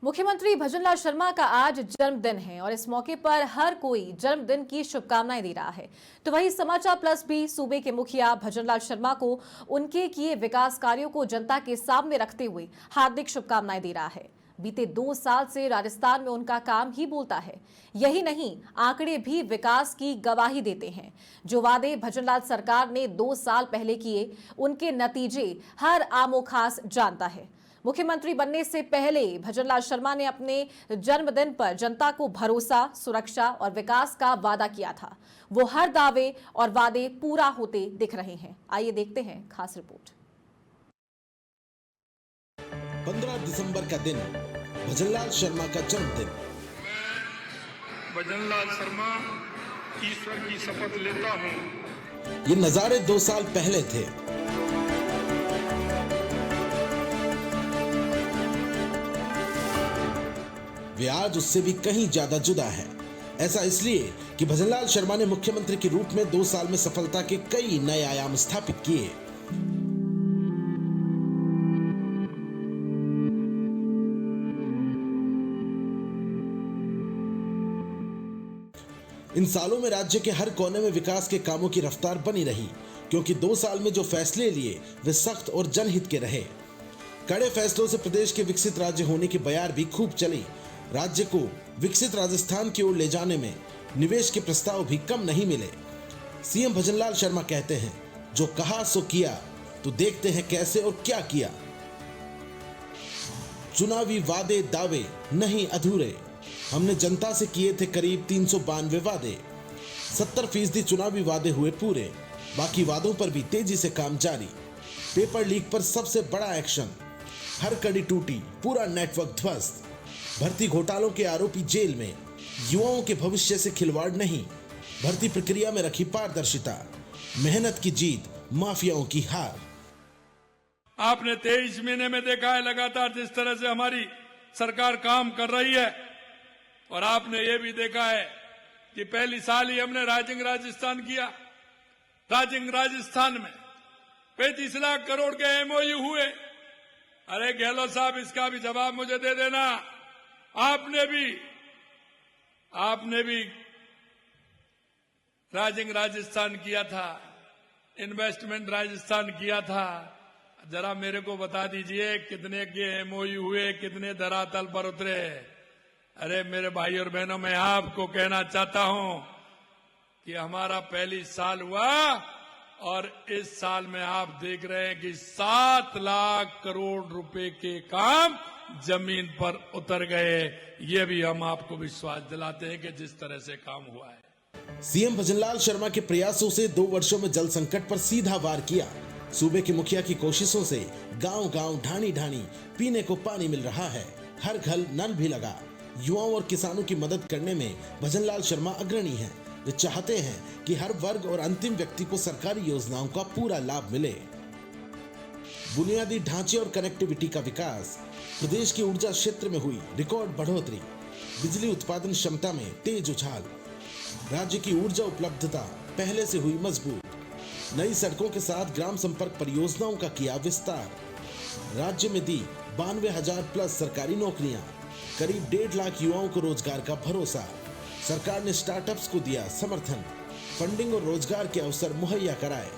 मुख्यमंत्री भजनलाल शर्मा का आज जन्मदिन है और इस मौके पर हर कोई जन्मदिन की शुभकामनाएं दे रहा है। तो वहीं समाचार प्लस भी सूबे के मुखिया भजनलाल शर्मा को उनके किए विकास कार्यों को जनता के सामने रखते हुए हार्दिक शुभकामनाएं दे रहा है। बीते 2 साल से राजस्थान में उनका काम ही बोलता है। यही नहीं, आंकड़े भी विकास की गवाही देते हैं। जो वादे भजनलाल सरकार ने 2 साल पहले किए, उनके नतीजे हर आमो खास जानता है। मुख्यमंत्री बनने से पहले भजनलाल शर्मा ने अपने जन्मदिन पर जनता को भरोसा, सुरक्षा और विकास का वादा किया था। वो हर दावे और वादे पूरा होते दिख रहे हैं। आइए देखते हैं खास रिपोर्ट। 15 दिसंबर का दिन, भजनलाल शर्मा का जन्मदिन। भजनलाल शर्मा ईश्वर की शपथ लेता हूँ। ये नजारे 2 साल पहले थे। वे आज उससे भी कहीं ज्यादा जुदा है। ऐसा इसलिए कि भजनलाल शर्मा ने मुख्यमंत्री के रूप में 2 साल में सफलता के कई नए आयाम स्थापित किए। इन सालों में राज्य के हर कोने में विकास के कामों की रफ्तार बनी रही, क्योंकि 2 साल में जो फैसले लिए वे सख्त और जनहित के रहे। कड़े फैसलों से प्रदेश के विकसित राज्य होने की बयार भी खूब चली। राज्य को विकसित राजस्थान की ओर ले जाने में निवेश के प्रस्ताव भी कम नहीं मिले। सीएम भजनलाल शर्मा कहते हैं, जो कहा सो किया, तो देखते हैं कैसे और क्या किया। चुनावी वादे दावे नहीं अधूरे। हमने जनता से किए थे करीब 392 वादे। 70% चुनावी वादे हुए पूरे। बाकी वादों पर भी तेजी से काम जारी। पेपर लीक पर सबसे बड़ा एक्शन। हर कड़ी टूटी, पूरा नेटवर्क ध्वस्त। भर्ती घोटालों के आरोपी जेल में। युवाओं के भविष्य से खिलवाड़ नहीं। भर्ती प्रक्रिया में रखी पारदर्शिता। मेहनत की जीत, माफियाओं की हार। आपने 23 महीने में देखा है लगातार जिस तरह से हमारी सरकार काम कर रही है, और आपने ये भी देखा है कि पहली साल ही हमने राइजिंग राजस्थान किया। राइजिंग राजस्थान में 35 लाख करोड़ के एमओयू हुए। अरे गहलोत साहब, इसका भी जवाब मुझे दे देना। आपने भी राइजिंग राजस्थान किया था, इन्वेस्टमेंट राजस्थान किया था। जरा मेरे को बता दीजिए कितने के एमओयू हुए, कितने धरातल पर उतरे। अरे मेरे भाई और बहनों, मैं आपको कहना चाहता हूं कि हमारा पहली साल हुआ और इस साल में आप देख रहे हैं कि 7 लाख करोड़ रुपए के काम जमीन पर उतर गए। ये भी हम आपको विश्वास दिलाते हैं कि जिस तरह से काम हुआ है। सीएम भजनलाल शर्मा के प्रयासों से 2 वर्षों में जल संकट पर सीधा वार किया। सूबे के मुखिया की कोशिशों से गांव-गांव, ढाणी-ढाणी पीने को पानी मिल रहा है। हर घर नल भी लगा। युवाओं और किसानों की मदद करने में भजनलाल शर्मा अग्रणी हैं। वे चाहते हैं कि हर वर्ग और अंतिम व्यक्ति को सरकारी योजनाओं का पूरा लाभ मिले। बुनियादी ढांचे और कनेक्टिविटी का विकास। प्रदेश की ऊर्जा क्षेत्र में हुई रिकॉर्ड बढ़ोतरी। बिजली उत्पादन क्षमता में तेज उछाल। राज्य की ऊर्जा उपलब्धता पहले से हुई मजबूत। नई सड़कों के साथ ग्राम संपर्क परियोजनाओं का किया विस्तार। राज्य में दी 92,000 प्लस सरकारी नौकरियां। करीब 1.5 लाख युवाओं को रोजगार का भरोसा। सरकार ने स्टार्टअप्स को दिया समर्थन। फंडिंग और रोजगार के अवसर मुहैया कराए।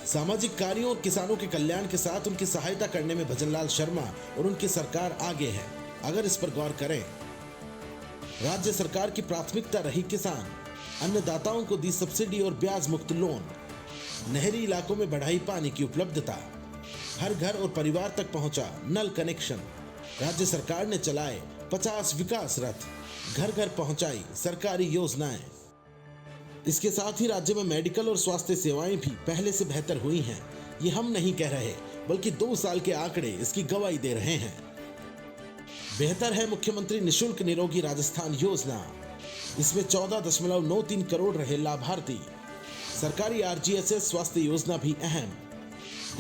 सामाजिक कार्यों और किसानों के कल्याण के साथ उनकी सहायता करने में भजनलाल शर्मा और उनकी सरकार आगे है। अगर इस पर गौर करें, राज्य सरकार की प्राथमिकता रही किसान। अन्नदाताओं को दी सब्सिडी और ब्याज मुक्त लोन। नहरी इलाकों में बढ़ाई पानी की उपलब्धता। हर घर और परिवार तक पहुंचा नल कनेक्शन। राज्य सरकार ने चलाए 50 विकास रथ। घर घर पहुंचाई सरकारी योजनाएं। इसके साथ ही राज्य में मेडिकल और स्वास्थ्य सेवाएं भी पहले से बेहतर हुई हैं। ये हम नहीं कह रहे, बल्कि 2 साल के आंकड़े इसकी गवाही दे रहे हैं। बेहतर है मुख्यमंत्री निशुल्क निरोगी राजस्थान योजना। इसमें 14.93 करोड़ रहे लाभार्थी। सरकारी RGSS स्वास्थ्य योजना भी अहम।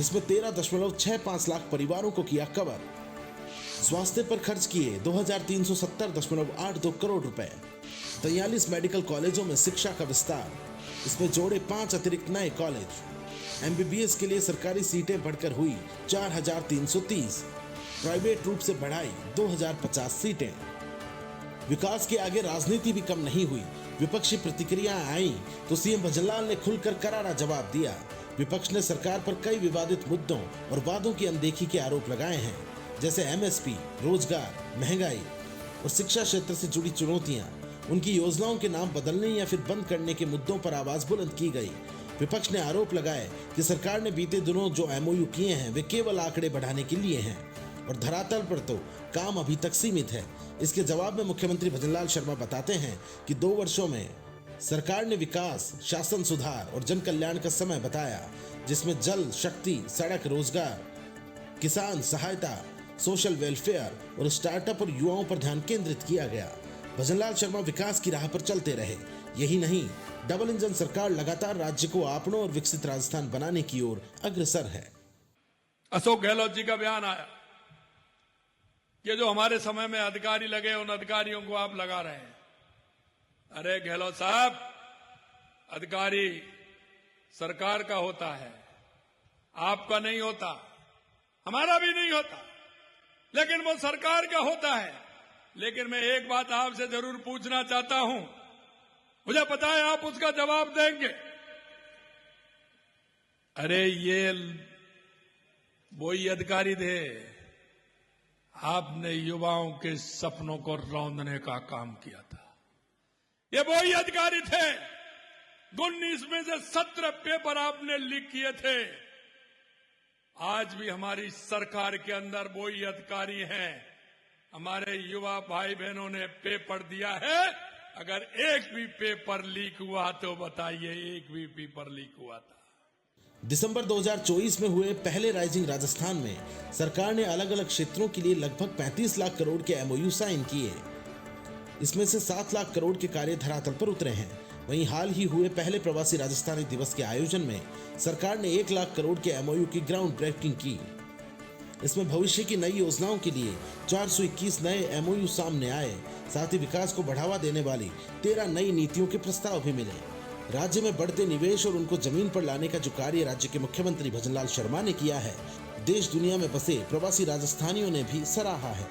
इसमें 13.65 लाख परिवारों को किया कवर। स्वास्थ्य पर खर्च किए 2370.82 करोड़ रुपए। 43 मेडिकल कॉलेजों में शिक्षा का विस्तार। इसमें जोड़े 5 अतिरिक्त नए कॉलेज। MBBS के लिए सरकारी सीटें बढ़कर हुई 4,330। प्राइवेट रूप से बढ़ाई 2050 सीटें। विकास के आगे राजनीति भी कम नहीं हुई। विपक्षी प्रतिक्रियाएं आई तो सीएम भजनलाल ने खुलकर करारा जवाब दिया। विपक्ष ने सरकार पर कई विवादित मुद्दों और वादों की अनदेखी के आरोप लगाए हैं, जैसे एमएसपी, रोजगार, महंगाई और शिक्षा क्षेत्र से जुड़ी चुनौतियां। उनकी योजनाओं के नाम बदलने या फिर बंद करने के मुद्दों पर आवाज बुलंद की गई। विपक्ष ने आरोप लगाए कि सरकार ने बीते दिनों जो एमओयू किए हैं वे केवल आंकड़े बढ़ाने के लिए हैं और धरातल पर तो काम अभी तक सीमित है। इसके जवाब में मुख्यमंत्री भजनलाल शर्मा बताते हैं कि 2 वर्षों में सरकार ने विकास, शासन सुधार और जन कल्याण का समय बताया, जिसमें जल, शक्ति, सड़क, रोजगार, किसान सहायता, सोशल वेलफेयर और स्टार्टअप और युवाओं पर ध्यान केंद्रित किया गया। भजनलाल शर्मा विकास की राह पर चलते रहे। यही नहीं, डबल इंजन सरकार लगातार राज्य को आपनों और विकसित राजस्थान बनाने की ओर अग्रसर है। अशोक गहलोत जी का बयान आया कि जो हमारे समय में अधिकारी लगे उन अधिकारियों को आप लगा रहे हैं। अरे गहलोत साहब, अधिकारी सरकार का होता है, आपका नहीं होता, हमारा भी नहीं होता, लेकिन वो सरकार का होता है। लेकिन मैं एक बात आपसे जरूर पूछना चाहता हूं, मुझे पता है आप उसका जवाब देंगे। अरे ये वही अधिकारी थे, आपने युवाओं के सपनों को रौंदने का काम किया था। ये वही अधिकारी थे, 19 में से 17 पेपर आपने लीक किए थे। आज भी हमारी सरकार के अंदर वही अधिकारी हैं। हमारे युवा भाई बहनों ने पेपर दिया है। अगर एक भी पेपर लीक हुआ तो बताइए, एक भी पेपर लीक हुआ था? दिसंबर 2024 में हुए पहले राइजिंग राजस्थान में सरकार ने अलग अलग क्षेत्रों के लिए लगभग 35 लाख करोड़ के एमओयू साइन किए। इसमें से 7 लाख करोड़ के कार्य धरातल पर उतरे हैं। वहीं हाल ही हुए पहले प्रवासी राजस्थानी दिवस के आयोजन में सरकार ने 1 लाख करोड़ के एमओयू की ग्राउंड ब्रेकिंग की। इसमें भविष्य की नई योजनाओं के लिए 421 नए एमओयू सामने आए। साथ ही विकास को बढ़ावा देने वाली 13 नई नीतियों के प्रस्ताव भी मिले। राज्य में बढ़ते निवेश और उनको जमीन पर लाने का जो कार्य राज्य के मुख्यमंत्री भजनलाल शर्मा ने किया है, देश दुनिया में बसे प्रवासी राजस्थानियों ने भी सराहा है।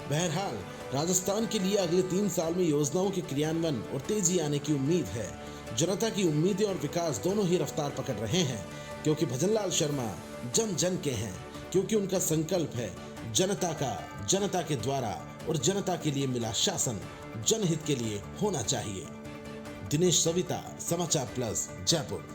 बहरहाल राजस्थान के लिए अगले 3 साल में योजनाओं के क्रियान्वयन और तेजी आने की उम्मीद है। जनता की उम्मीदें और विकास दोनों ही रफ्तार पकड़ रहे हैं, क्योंकि भजनलाल शर्मा जन जन के हैं, क्योंकि उनका संकल्प है जनता का, जनता के द्वारा और जनता के लिए मिला शासन जनहित के लिए होना चाहिए। दिनेश सविता, समाचार प्लस, जयपुर।